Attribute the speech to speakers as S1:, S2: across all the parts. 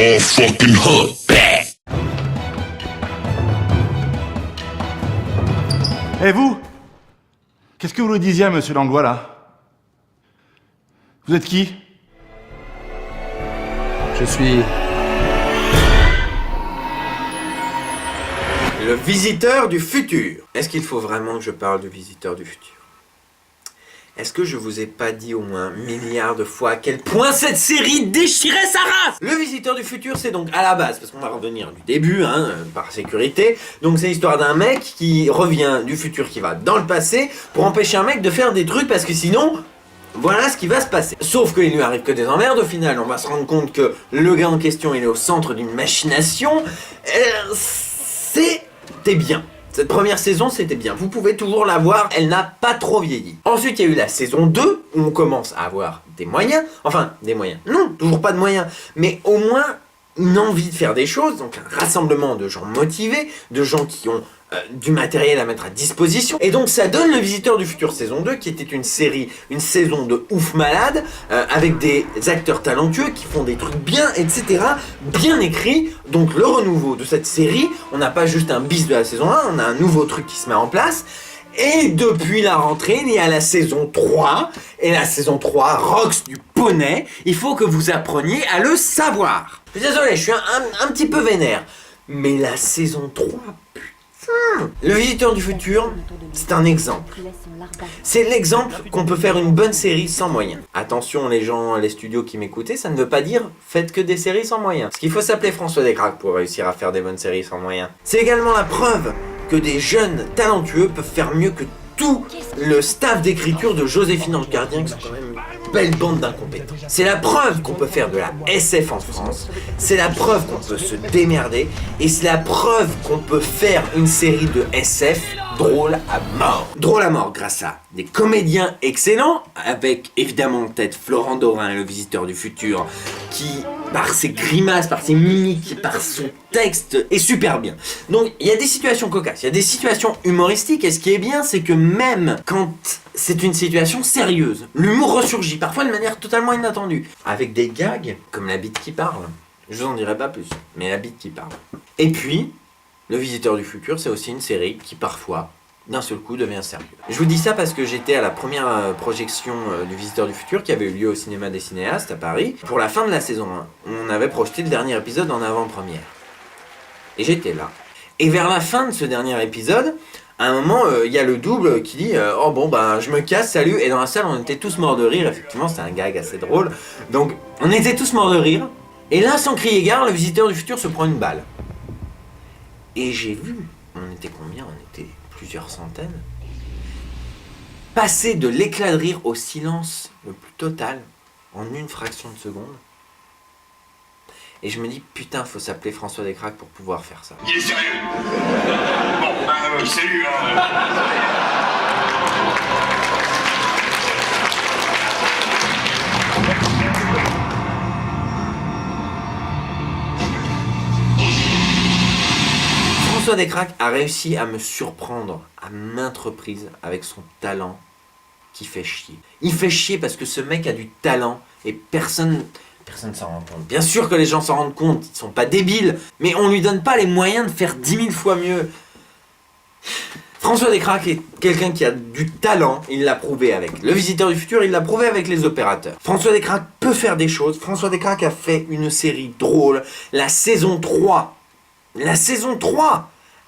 S1: all fucking hood.
S2: Eh vous? Qu'est-ce que vous lui disiez à monsieur Langlois, là? Vous êtes qui?
S3: Je suis...
S4: Le visiteur du futur. Est-ce qu'il faut vraiment que je parle du visiteur du futur? Est-ce que je vous ai pas dit au moins un milliard de fois à quel point cette série déchirait sa race? Le visiteur du futur, c'est donc à la base, parce qu'on va revenir du début, par sécurité, donc c'est l'histoire d'un mec qui revient du futur, qui va dans le passé, pour empêcher un mec de faire des trucs, parce que sinon... Voilà ce qui va se passer. Sauf qu'il lui arrive que des emmerdes, au final, on va se rendre compte que le gars en question, il est au centre d'une machination. C'était bien. Cette première saison, c'était bien. Vous pouvez toujours la voir, elle n'a pas trop vieilli. Ensuite, il y a eu la saison 2, où on commence à avoir des moyens. Enfin, des moyens. Non, toujours pas de moyens. Mais au moins, une envie de faire des choses. Donc, un rassemblement de gens motivés, de gens qui ont du matériel à mettre à disposition. Et donc, ça donne Le Visiteur du Futur saison 2, qui était une série, une saison de ouf malade, avec des acteurs talentueux qui font des trucs bien, etc. Bien écrits. Donc, le renouveau de cette série, on n'a pas juste un bis de la saison 1, on a un nouveau truc qui se met en place. Et depuis la rentrée, il y a la saison 3. Et la saison 3, Rox du poney, il faut que vous appreniez à le savoir. Je suis désolé, je suis un petit peu vénère. Mais la saison 3, putain. Le Visiteur du Futur, c'est un exemple. C'est l'exemple qu'on peut faire une bonne série sans moyens. Attention les gens, les studios qui m'écoutaient, ça ne veut pas dire faites que des séries sans moyens. Parce qu'il faut s'appeler François Descraques pour réussir à faire des bonnes séries sans moyens. C'est également la preuve que des jeunes talentueux peuvent faire mieux que tout le staff d'écriture de Joséphine Ange Gardien, qui sont quand même une belle bande d'incompétents. C'est la preuve qu'on peut faire de la SF en France, c'est la preuve qu'on peut se démerder, et c'est la preuve qu'on peut faire une série de SF drôle à mort. Drôle à mort grâce à des comédiens excellents, avec évidemment en tête Florent Dorin, le visiteur du futur, qui, par ses grimaces, par ses mimiques, par son texte, est super bien. Donc, il y a des situations cocasses, il y a des situations humoristiques, et ce qui est bien, c'est que même quand c'est une situation sérieuse, l'humour ressurgit, parfois de manière totalement inattendue, avec des gags, comme la bite qui parle. Je vous en dirai pas plus, mais la bite qui parle. Et puis, Le Visiteur du Futur, c'est aussi une série qui, parfois, d'un seul coup, devient sérieuse. Je vous dis ça parce que j'étais à la première projection du Visiteur du Futur qui avait eu lieu au Cinéma des Cinéastes à Paris. Pour la fin de la saison 1, on avait projeté le dernier épisode en avant-première. Et j'étais là. Et vers la fin de ce dernier épisode, à un moment, il y a le double qui dit « Oh bon, bah, je me casse, salut !» Et dans la salle, on était tous morts de rire. Effectivement, c'était un gag assez drôle. Donc, on était tous morts de rire. Et là, sans crier gare, le Visiteur du Futur se prend une balle. Et j'ai vu, on était combien? On était plusieurs centaines. Passer de l'éclat de rire au silence le plus total en une fraction de seconde. Et je me dis, putain, faut s'appeler François Descraques pour pouvoir faire ça.
S1: Il est sérieux? Bon, salut,
S4: François Descraques a réussi à me surprendre à maintes reprises avec son talent qui fait chier. Il fait chier parce que ce mec a du talent et personne ne s'en rend compte. Bien sûr que les gens s'en rendent compte, ils sont pas débiles, mais on lui donne pas les moyens de faire 10 000 fois mieux. François Descraques est quelqu'un qui a du talent, il l'a prouvé avec Le Visiteur du Futur, il l'a prouvé avec Les Opérateurs. François Descraques peut faire des choses, François Descraques a fait une série drôle, la saison 3,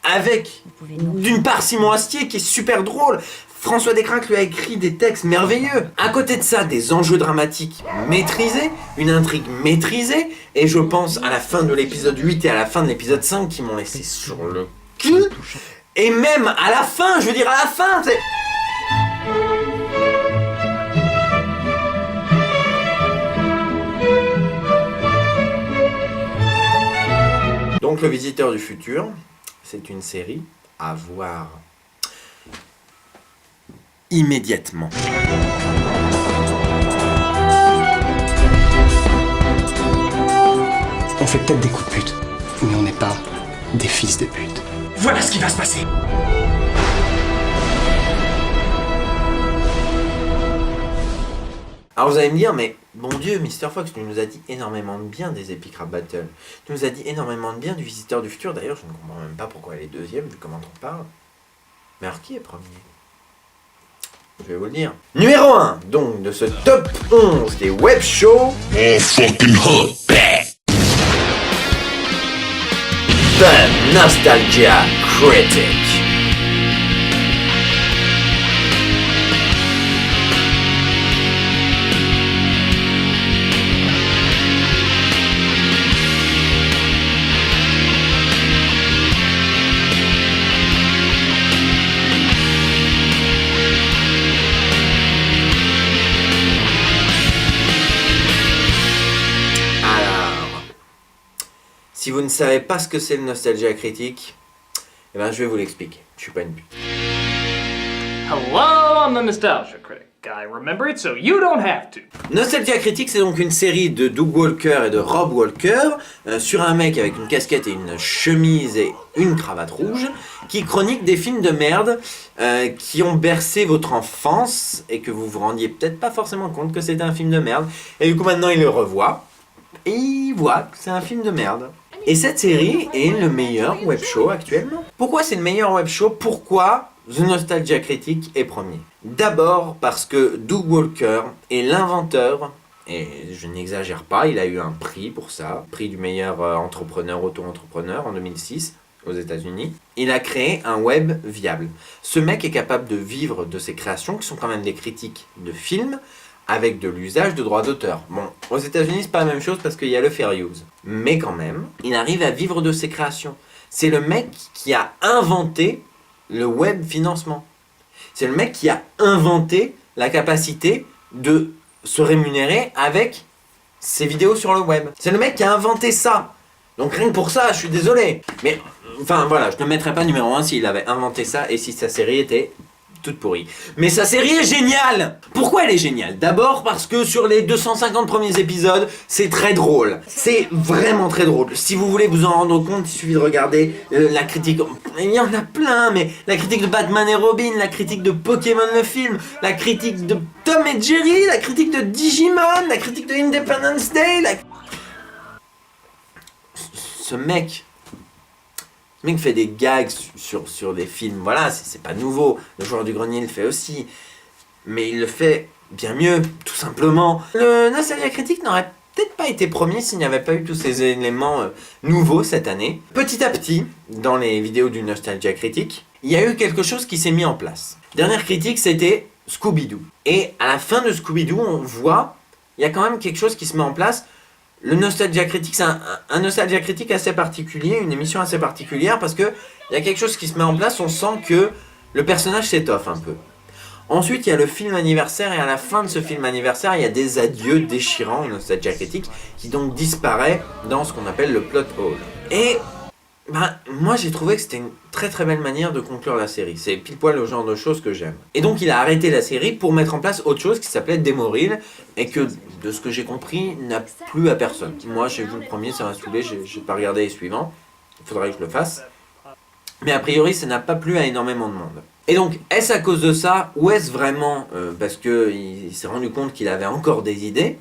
S4: avec d'une part Simon Astier qui est super drôle. François Descraques lui a écrit des textes merveilleux. À côté de ça, des enjeux dramatiques maîtrisés, une intrigue maîtrisée, et je pense à la fin de l'épisode 8 et à la fin de l'épisode 5 qui m'ont laissé sur le cul. Et même à la fin, je veux dire à la fin, c'est... Donc Le Visiteur du Futur, c'est une série à voir immédiatement.
S3: On fait peut-être des coups de pute, mais on n'est pas des fils de pute.
S1: Voilà ce qui va se passer.
S4: Alors vous allez me dire, mais bon Dieu, Mr. Fox, tu nous as dit énormément de bien des Epic Rap Battle. Tu nous as dit énormément de bien du Visiteur du Futur. D'ailleurs, je ne comprends même pas pourquoi elle est deuxième, vu comment on parle. Mais alors, qui est premier? Je vais vous le dire. Numéro 1, donc, de ce top 11 des web shows.
S1: All fucking hot.
S4: The Nostalgia Critic. Si vous ne savez pas ce que c'est le Nostalgia Critique, eh ben je vais vous l'expliquer. Je suis pas une pute.
S5: Hello, I'm the Nostalgia Critic. I remember it so you don't have to.
S4: Nostalgia Critique, c'est donc une série de Doug Walker et de Rob Walker sur un mec avec une casquette et une chemise et une cravate rouge qui chronique des films de merde qui ont bercé votre enfance et que vous vous rendiez peut-être pas forcément compte que c'était un film de merde. Et du coup maintenant il le revoit et il voit que c'est un film de merde. Et cette série est le meilleur web show actuellement. Pourquoi c'est le meilleur web show? Pourquoi The Nostalgia Critic est premier? D'abord parce que Doug Walker est l'inventeur, et je n'exagère pas, il a eu un prix pour ça, prix du meilleur entrepreneur, auto-entrepreneur en 2006 aux États-Unis. Il a créé un web viable. Ce mec est capable de vivre de ses créations, qui sont quand même des critiques de films, avec de l'usage de droits d'auteur. Bon, aux États-Unis, c'est pas la même chose parce qu'il y a le fair use. Mais quand même, il arrive à vivre de ses créations. C'est le mec qui a inventé le web financement. C'est le mec qui a inventé la capacité de se rémunérer avec ses vidéos sur le web. C'est le mec qui a inventé ça. Donc rien que pour ça, je suis désolé. Mais, enfin voilà, je ne mettrais pas numéro 1 s'il avait inventé ça et si sa série était toute pourrie. Mais sa série est géniale! Pourquoi elle est géniale? D'abord parce que sur les 250 premiers épisodes, c'est très drôle. C'est vraiment très drôle. Si vous voulez vous en rendre compte, il suffit de regarder la critique. Il y en a plein, mais la critique de Batman et Robin, la critique de Pokémon le film, la critique de Tom et Jerry, la critique de Digimon, la critique de Independence Day, Ce mec fait des gags sur des films, voilà, c'est pas nouveau. Le Joueur du Grenier le fait aussi. Mais il le fait bien mieux, tout simplement. Le Nostalgia Critique n'aurait peut-être pas été premier s'il n'y avait pas eu tous ces éléments nouveaux cette année. Petit à petit, dans les vidéos du Nostalgia Critique, il y a eu quelque chose qui s'est mis en place. Dernière critique, c'était Scooby-Doo. Et à la fin de Scooby-Doo, on voit, il y a quand même quelque chose qui se met en place. Le Nostalgia Critique, c'est un Nostalgia Critique assez particulier, une émission assez particulière parce que il y a quelque chose qui se met en place, on sent que le personnage s'étoffe un peu. Ensuite, il y a le film anniversaire et à la fin de ce film anniversaire, il y a des adieux déchirants au Nostalgia Critique qui donc disparaît dans ce qu'on appelle le plot hole. Et moi j'ai trouvé que c'était une très très belle manière de conclure la série. C'est pile poil le genre de choses que j'aime. Et donc il a arrêté la série pour mettre en place autre chose qui s'appelait Démoril et que, de ce que j'ai compris, n'a plus à personne. Moi j'ai vu le premier, ça m'a saoulé, j'ai pas regardé les suivants. Il faudrait que je le fasse. Mais a priori ça n'a pas plu à énormément de monde. Et donc, est-ce à cause de ça, ou est-ce vraiment parce qu'il s'est rendu compte qu'il avait encore des idées,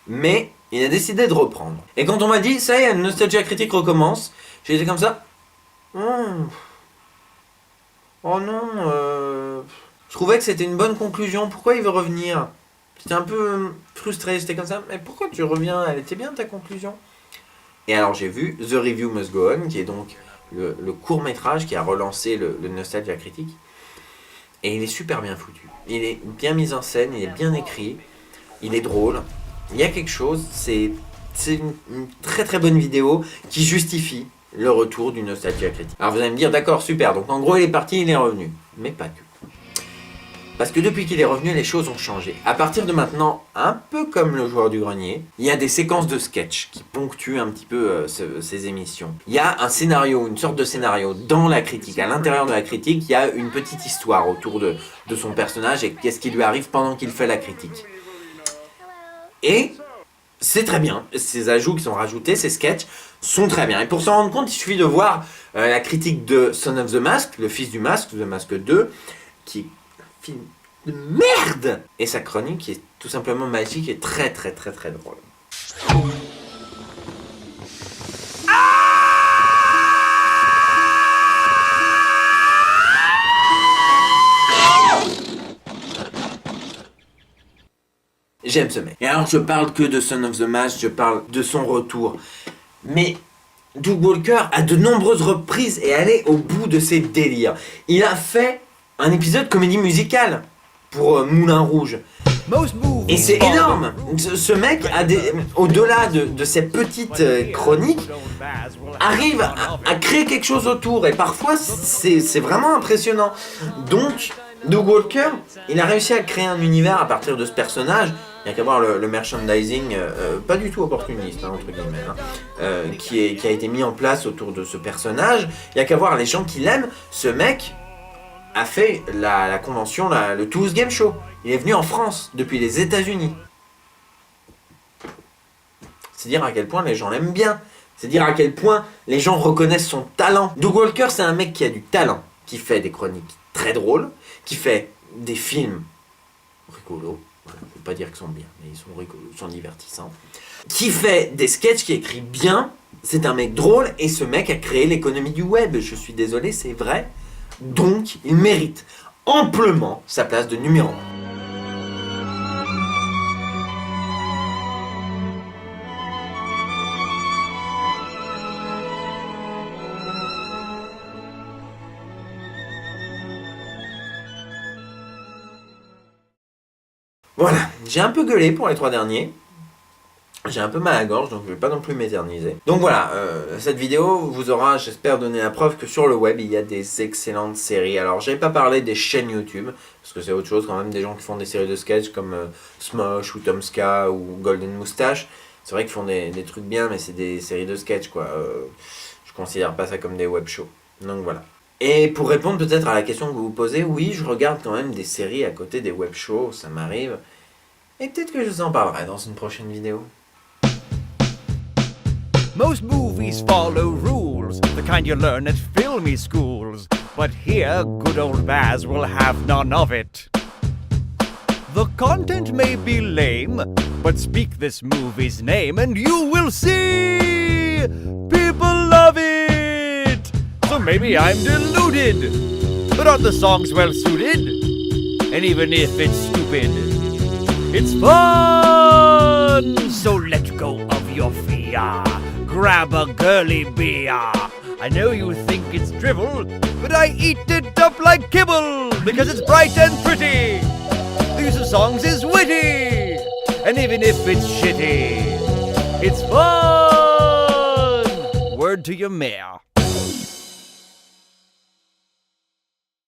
S4: mais il a décidé de reprendre. Et quand on m'a dit, ça y est, Nostalgia Critique recommence, j'ai été comme ça. Oh non, je trouvais que c'était une bonne conclusion, pourquoi il veut revenir? J'étais un peu frustré, j'étais comme ça, mais pourquoi tu reviens? Elle était bien ta conclusion. Et alors j'ai vu The Review Must Go On, qui est donc le court-métrage qui a relancé le Nostalgia Critique. Et il est super bien foutu. Il est bien mis en scène, il est bien écrit, il est drôle. Il y a quelque chose, c'est une très très bonne vidéo qui justifie le retour du Nostalgia Critique. Alors vous allez me dire, d'accord, super, donc en gros il est parti, il est revenu. Mais pas que. Parce que depuis qu'il est revenu, les choses ont changé. À partir de maintenant, un peu comme le Joueur du Grenier, il y a des séquences de sketch qui ponctuent un petit peu ces émissions. Il y a un scénario, une sorte de scénario dans la critique. À l'intérieur de la critique, il y a une petite histoire autour de son personnage et qu'est-ce qui lui arrive pendant qu'il fait la critique. Et c'est très bien. Ces ajouts qui sont rajoutés, ces sketchs, sont très bien. Et pour s'en rendre compte, il suffit de voir la critique de Son of the Mask, le fils du masque, The Mask 2, qui film de merde. Et sa chronique est tout simplement magique et très très très très drôle. J'aime ce mec. Et alors je parle que de Son of the Match, je parle de son retour. Mais Doug Walker, à de nombreuses reprises, est allé au bout de ses délires. Il a fait un épisode comédie musicale pour Moulin Rouge. Et c'est énorme. Ce mec, au-delà de ses petites chroniques, arrive à créer quelque chose autour. Et parfois, c'est vraiment impressionnant. Donc, Doug Walker, il a réussi à créer un univers à partir de ce personnage. Il n'y a qu'à voir le merchandising, pas du tout opportuniste, entre guillemets, qui a été mis en place autour de ce personnage. Il n'y a qu'à voir les gens qui l'aiment. Ce mec a fait la convention, le Toulouse Game Show. Il est venu en France depuis les États-Unis. C'est dire à quel point les gens l'aiment bien. C'est dire à quel point les gens reconnaissent son talent. Doug Walker, c'est un mec qui a du talent, qui fait des chroniques très drôles, qui fait des films rigolos. Voilà, je ne veux pas dire qu'ils sont bien, mais ils sont rigolos, ils sont divertissants. Qui fait des sketchs, qui écrit bien. C'est un mec drôle et ce mec a créé l'économie du web. Je suis désolé, c'est vrai. Donc, il mérite amplement sa place de numéro 1. Voilà, j'ai un peu gueulé pour les 3 derniers. J'ai un peu mal à la gorge, donc je vais pas non plus m'éterniser. Donc voilà, cette vidéo vous aura, j'espère, donné la preuve que sur le web, il y a des excellentes séries. Alors, j'ai pas parlé des chaînes YouTube, parce que c'est autre chose quand même, des gens qui font des séries de sketch comme Smosh ou Tomska ou Golden Moustache. C'est vrai qu'ils font des trucs bien, mais c'est des séries de sketch, quoi. Je considère pas ça comme des web shows. Donc voilà. Et pour répondre peut-être à la question que vous vous posez, oui, je regarde quand même des séries à côté des web shows, ça m'arrive. Et peut-être que je vous en parlerai dans une prochaine vidéo.
S6: Most movies follow rules, the kind you learn at filmy schools. But here, good old Baz will have none of it. The content may be lame, but speak this movie's name and you will see people love it. So maybe I'm deluded, but aren't the songs well suited? And even if it's stupid, it's fun. So let go of your fear. Grab a girly beer. I know you think it's drivel, but I eat it up like kibble because it's bright and pretty. The use of songs is witty, and even if it's shitty, it's fun. Word to your mayor.